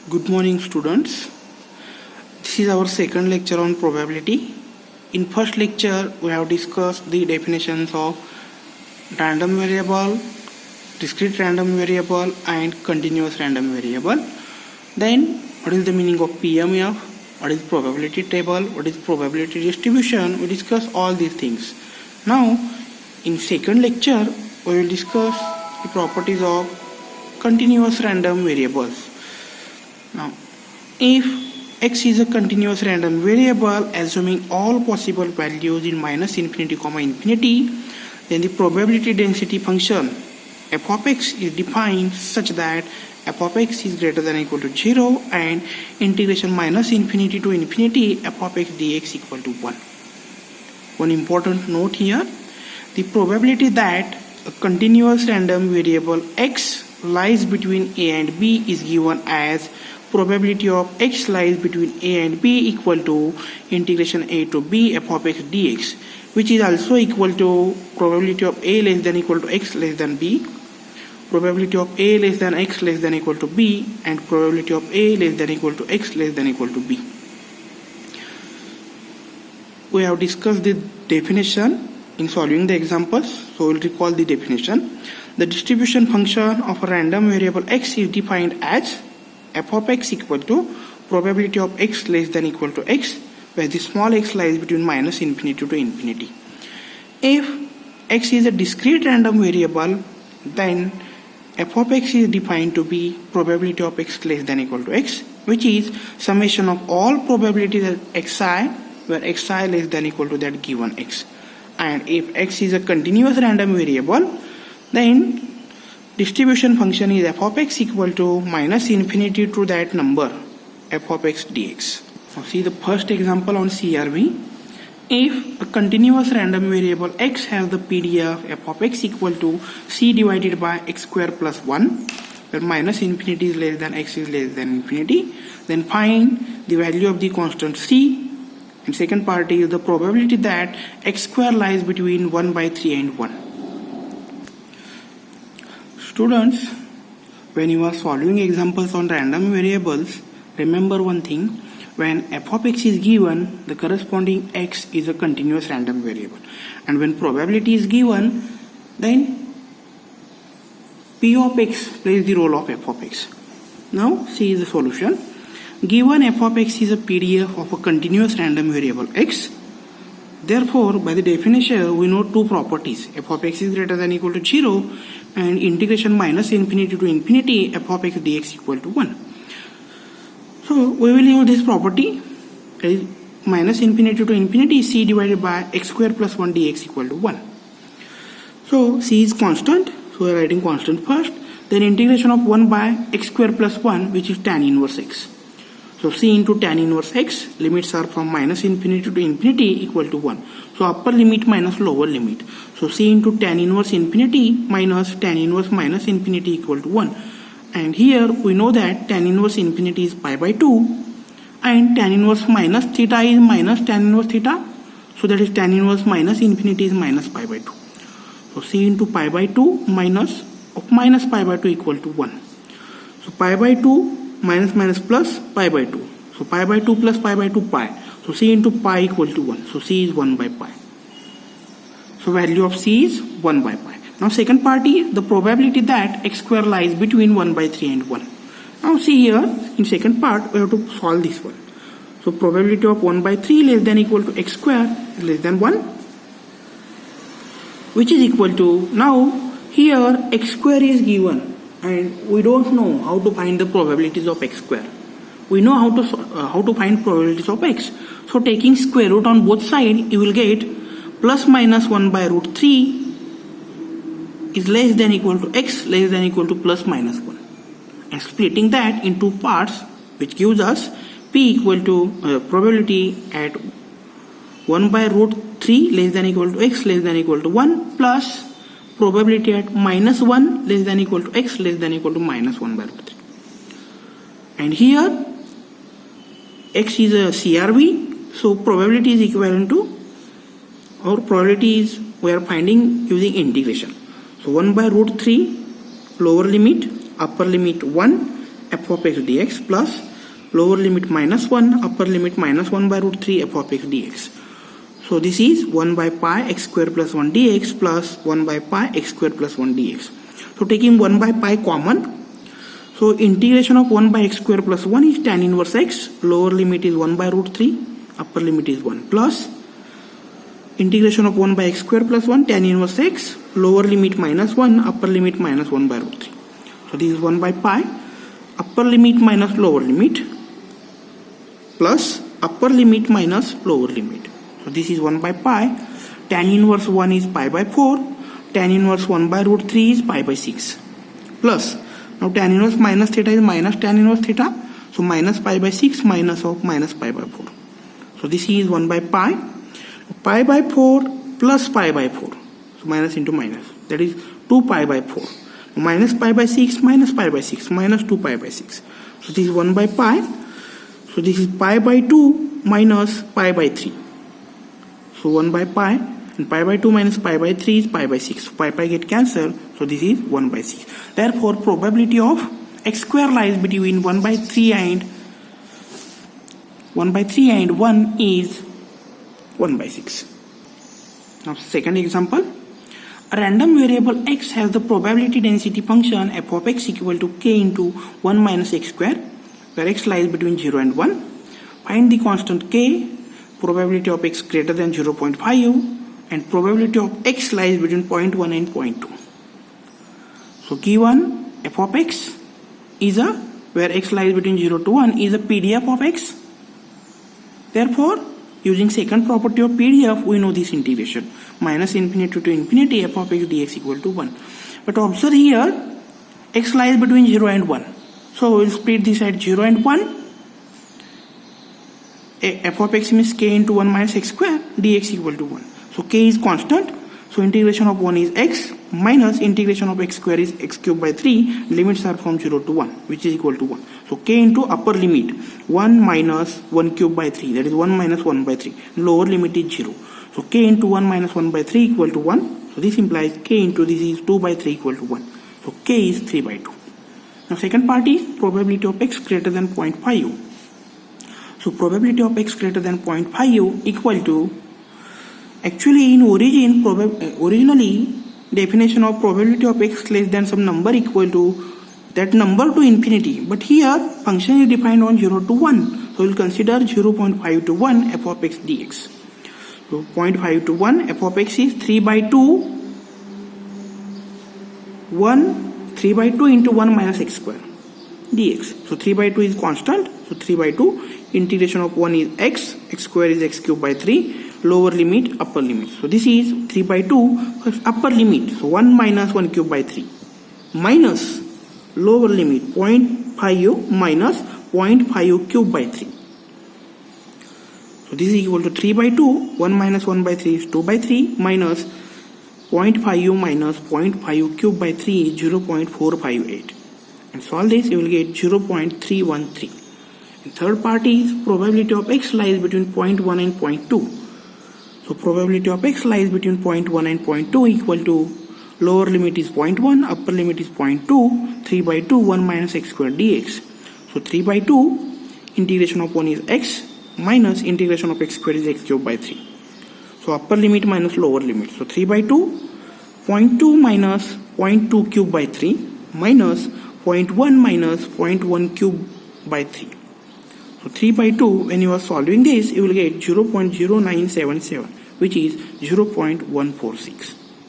Good morning, students. This is our second lecture on probability. In first lecture, we have discussed the definitions of random variable, discrete random variable and continuous random variable. Then what is the meaning of PMF, what is probability table, what is probability distribution. We discuss all these things. Now in second lecture, we will discuss the properties of continuous random variables. Now, if x is a continuous random variable assuming all possible values in minus infinity comma infinity, then the probability density function f of x is defined such that f of x is greater than or equal to 0 and integration minus infinity to infinity f of x dx equal to 1. One important note here, the probability that a continuous random variable x lies between a and b is given as probability of x lies between a and b equal to integration a to b f of x dx, which is also equal to probability of a less than equal to x less than b, probability of a less than x less than equal to b, and probability of a less than equal to x less than equal to b. We have discussed the definition in solving the examples, so we'll recall the definition. The distribution function of a random variable x is defined as f of x equal to probability of x less than equal to x, where the small x lies between minus infinity to infinity. If x is a discrete random variable, then f of x is defined to be probability of x less than equal to x, which is summation of all probabilities at xi, where xi less than equal to that given x. And if x is a continuous random variable, then distribution function is f of x equal to minus infinity to that number f of x dx. Now see the first example on CRV. If a continuous random variable x has the PDF f of x equal to c divided by x square plus 1, where minus infinity is less than x is less than infinity, then find the value of the constant c. And second part is the probability that x square lies between 1 by 3 and 1. Students, when you are solving examples on random variables, remember one thing: when f of x is given, the corresponding x is a continuous random variable, and when probability is given, then p of x plays the role of f of x. Now see the solution. Given f of x is a PDF of a continuous random variable x, therefore by the definition we know two properties: f of x is greater than or equal to 0 and integration minus infinity to infinity f of x dx equal to 1. So we will use this property, is minus infinity to infinity c divided by x square plus 1 dx equal to 1. So c is constant, so we are writing constant first, then integration of 1 by x square plus 1, which is tan inverse x. So c into tan inverse x, limits are from minus infinity to infinity equal to 1. So upper limit minus lower limit. So c into tan inverse infinity minus tan inverse minus infinity equal to 1. And here we know that tan inverse infinity is pi by 2 and tan inverse minus theta is minus tan inverse theta. So that is tan inverse minus infinity is minus pi by 2. So c into pi by 2 minus of minus pi by 2 equal to 1. So pi by 2 minus minus plus pi by 2. So pi by 2 plus pi by 2 pi. So c into pi equal to 1. So c is 1 by pi. So value of c is 1 by pi. Now second part is the probability that x square lies between 1 by 3 and 1. Now see here in second part we have to solve this one. So probability of 1 by 3 less than equal to x square is less than 1, which is equal to, now here x square is given and we don't know how to find the probabilities of x square. We know how to find probabilities of x. So taking square root on both sides, you will get plus minus 1 by root 3 is less than equal to x less than equal to plus minus 1. And splitting that into parts, which gives us p equal to probability at 1 by root 3 less than equal to x less than equal to 1 plus probability at minus 1 less than equal to x less than equal to minus 1 by root 3. And here x is a CRV, so probability is equivalent to, or probability is we are finding using integration. So 1 by root 3 lower limit, upper limit 1 f of x dx plus lower limit minus 1, upper limit minus 1 by root 3 f of x dx. So this is 1 by pi x square plus 1 dx plus 1 by pi x square plus 1 dx. So taking 1 by pi common, so integration of 1 by x square plus 1 is tan inverse x, lower limit is 1 by root 3, upper limit is 1, plus integration of 1 by x square plus 1 tan inverse x, lower limit minus 1, upper limit minus 1 by root 3. So this is 1 by pi, upper limit minus lower limit, plus upper limit minus lower limit. So this is 1 by pi, tan inverse 1 is pi by 4, tan inverse 1 by root 3 is pi by 6, plus now tan inverse minus theta is minus tan inverse theta, so minus pi by 6 minus of minus pi by 4. So this is 1 by pi, pi by 4 plus pi by 4, so minus into minus, that is 2 pi by 4, minus pi by 6 minus pi by 6 minus 2 pi by 6. So this is 1 by pi, so this is pi by 2 minus pi by 3. So 1 by pi, and pi by 2 minus pi by 3 is pi by 6. So pi get cancelled, so this is 1 by 6. Therefore, probability of x square lies between 1 by 3 and 1 is 1 by 6. Now second example, a random variable x has the probability density function f of x equal to k into 1 minus x square, where x lies between 0 and 1. Find the constant k, probability of x greater than 0.5, and probability of x lies between 0.1 and 0.2. So given f of x is a, where x lies between 0 to 1 is a PDF of x. Therefore, using second property of PDF, we know this integration. Minus infinity to infinity f of x dx equal to 1. But observe here, x lies between 0 and 1. So we will split this at 0 and 1. F of x means k into 1 minus x square dx equal to 1. So k is constant. So integration of 1 is x minus integration of x square is x cubed by 3. Limits are from 0 to 1, which is equal to 1. So k into upper limit 1 minus 1 cubed by 3, that is 1 minus 1 by 3. Lower limit is 0. So k into 1 minus 1 by 3 equal to 1. So this implies k into this is 2 by 3 equal to 1. So k is 3 by 2. Now second part is probability of x greater than 0.5. So probability of x greater than 0.5 equal to, actually in origin, originally definition of probability of x less than some number equal to that number to infinity. But here function is defined on 0 to 1. So we will consider 0.5 to 1 f of x dx. So 0.5 to 1 f of x is 3 by 2 into 1 minus x square dx. So 3 by 2 is constant. So 3 by 2 integration of 1 is x square is x cubed by 3, lower limit, upper limit. So this is 3 by 2 upper limit. So 1 minus 1 cubed by 3 minus lower limit 0.5 minus 0.5 cubed by 3. So this is equal to 3 by 2. 1 minus 1 by 3 is 2 by 3 minus 0.5 minus 0.5 cubed by 3 is 0.458. And solve this, you will get 0.313. And third part is probability of x lies between 0.1 and 0.2. So probability of x lies between 0.1 and 0.2 equal to lower limit is 0.1, upper limit is 0.2, 3 by 2, 1 minus x square dx. So 3 by 2, integration of 1 is x minus integration of x square is x cubed by 3. So upper limit minus lower limit. So 3 by 2, 0.2 minus 0.2 cubed by 3 minus 0.1 minus 0.1 cubed by 3. So 3 by 2, when you are solving this, you will get 0.0977, which is 0.146.